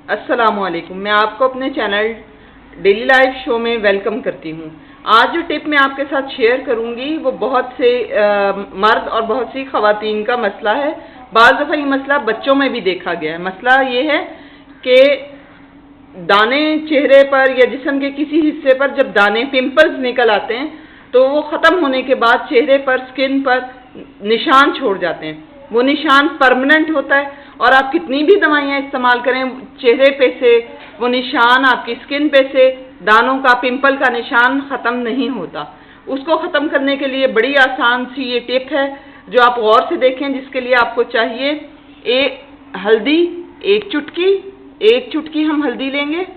अस्सलामुअलैकुम। मैं आपको अपने चैनल डेली लाइफ शो में वेलकम करती हूँ। आज जो टिप मैं आपके साथ शेयर करूँगी वो बहुत से मर्द और बहुत सी ख़वातीन का मसला है। बाज़ दफ़ा ये मसला बच्चों में भी देखा गया है। मसला ये है कि दाने चेहरे पर या जिस्म के किसी हिस्से पर जब दाने पिंपल्स निकल आते हैं तो वो ख़त्म होने के बाद चेहरे पर, स्किन पर निशान छोड़ जाते हैं। वो निशान परमानेंट होता है और आप कितनी भी दवाइयाँ इस्तेमाल करें, चेहरे पे से वो निशान, आपकी स्किन पे से दानों का, पिंपल का निशान ख़त्म नहीं होता। उसको ख़त्म करने के लिए बड़ी आसान सी ये टिप है जो आप गौर से देखें, जिसके लिए आपको चाहिए हल्दी, एक चुटकी हम हल्दी लेंगे,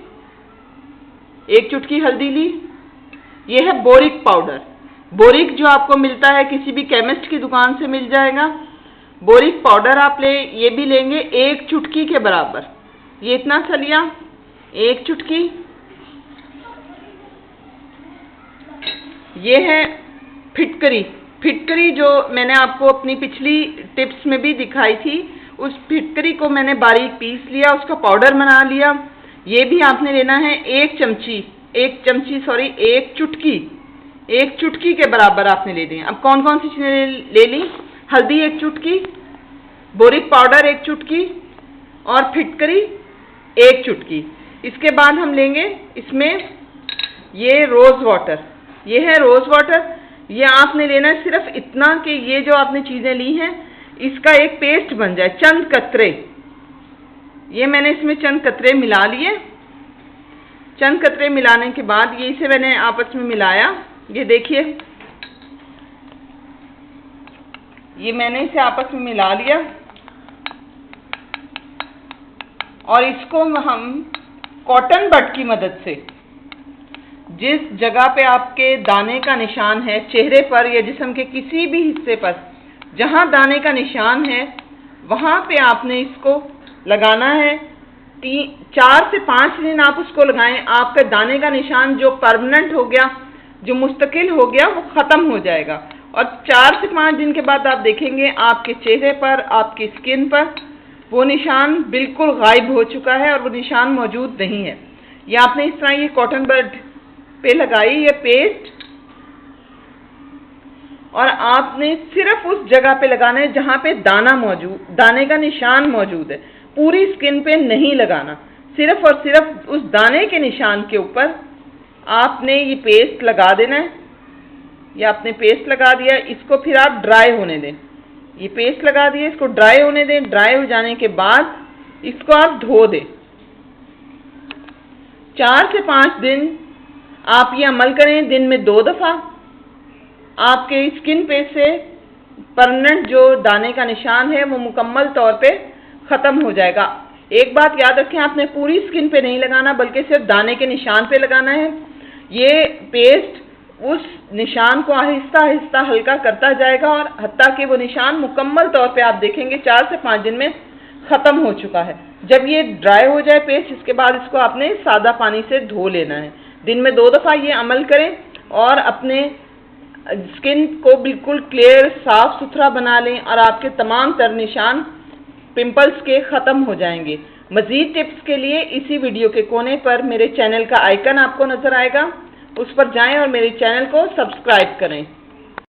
एक चुटकी हल्दी ली। ये है बोरिक पाउडर। बोरिक जो आपको मिलता है किसी भी केमिस्ट की दुकान से मिल जाएगा। बोरिक पाउडर आप ये भी लेंगे एक चुटकी के बराबर। ये इतना सा लिया, एक चुटकी। ये है फिटकरी। फिटकरी जो मैंने आपको अपनी पिछली टिप्स में भी दिखाई थी, उस फिटकरी को मैंने बारीक पीस लिया, उसका पाउडर बना लिया। ये भी आपने लेना है एक चुटकी के बराबर आपने ले दी। अब कौन कौन सी चीज़ें ले ली? हल्दी एक चुटकी, बोरिक पाउडर एक चुटकी और फिटकरी एक चुटकी। इसके बाद हम लेंगे इसमें ये रोज़ वाटर। ये है रोज़ वाटर। ये आपने लेना है सिर्फ इतना कि ये जो आपने चीज़ें ली हैं इसका एक पेस्ट बन जाए, चंद कतरे। ये मैंने इसमें चंद कतरे मिला लिए। चंद कतरे मिलाने के बाद ये इसे मैंने आपस में मिलाया। ये देखिए, ये मैंने इसे आपस में मिला लिया और इसको हम कॉटन बड की मदद से जिस जगह पे आपके दाने का निशान है, चेहरे पर या जिस्म के किसी भी हिस्से पर जहां दाने का निशान है, वहां पे आपने इसको लगाना है। 4 से 5 दिन आप उसको लगाएं। आपका दाने का निशान जो परमानेंट हो गया, जो मुस्तकिल हो गया, वो ख़त्म हो जाएगा। और 4 से 5 दिन के बाद आप देखेंगे आपके चेहरे पर, आपकी स्किन पर वो निशान बिल्कुल गायब हो चुका है और वो निशान मौजूद नहीं है। ये आपने इस तरह ये कॉटन बड पे लगाई ये पेस्ट और आपने सिर्फ उस जगह पे लगाना है जहां पे दाने का निशान मौजूद है। पूरी स्किन पे नहीं लगाना, सिर्फ और सिर्फ उस दाने के निशान के ऊपर आपने ये पेस्ट लगा देना है। ये आपने पेस्ट लगा दिया, इसको फिर आप ड्राई होने दें। ये पेस्ट लगा दिया, इसको ड्राई होने दें। ड्राई हो जाने के बाद इसको आप धो दें। 4 से 5 दिन आप ये अमल करें, दिन में 2 दफ़ा। आपके स्किन पे से परमानेंट जो दाने का निशान है वो मुकम्मल तौर पे ख़त्म हो जाएगा। एक बात याद रखें, आपने पूरी स्किन पे नहीं लगाना बल्कि सिर्फ दाने के निशान पे लगाना है। ये पेस्ट उस निशान को आहिस्ता आहिस्ता हल्का करता जाएगा और हत्ता कि वो निशान मुकम्मल तौर पे आप देखेंगे 4 से 5 दिन में ख़त्म हो चुका है। जब ये ड्राई हो जाए पेस्ट, इसके बाद इसको आपने सादा पानी से धो लेना है। दिन में 2 दफ़ा ये अमल करें और अपने स्किन को बिल्कुल क्लियर, साफ सुथरा बना लें और आपके तमाम तर निशान पिंपल्स के ख़त्म हो जाएंगे। मज़ीद टिप्स के लिए इसी वीडियो के कोने पर मेरे चैनल का आइकन आपको नज़र आएगा, उस पर जाएं और मेरे चैनल को सब्सक्राइब करें।